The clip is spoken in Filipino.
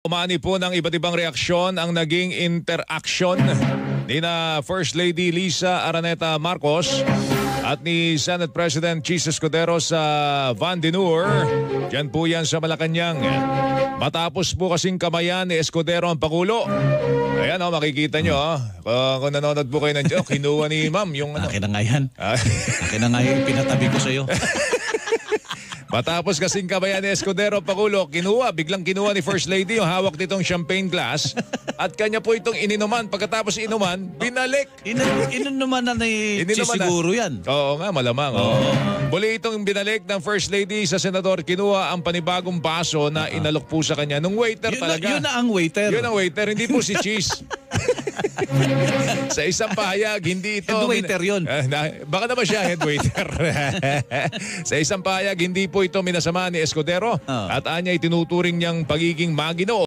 Umani po ng iba't ibang reaksyon ang naging interaction ni na First Lady Lisa Araneta Marcos at ni Senate President Chis Escudero sa Van de Noor. Diyan po yan sa Malacanang. Matapos po kasing kamayan ni Escudero ang Pangulo. Ayan makikita nyo kung nanonood po kayo ng joke, kinuha ni Ma'am yung Akin na nga yan. Akin na nga yung pinatabi ko sa'yo. Matapos kasing kabayan ni Escudero Pangulo, biglang kinuha ni First Lady yung hawak nitong champagne glass at kanya po itong ininuman. Pagkatapos inuman, binalik. Inunuman na ni Chis siguro yan. Oo nga, malamang. Muli itong binalik ng First Lady sa Senador, kinuha ang panibagong baso na inalok po sa kanya. Nung waiter talaga. Yun na ang waiter. Yun ang waiter, hindi po si Chis. Sa isang pahayag, hindi ito... Head waiter yun. Baka naman siya head waiter. Sa isang pahayag, hindi po ito minasama ni Escudero at anya itinuturing niyang pagiging maginoo.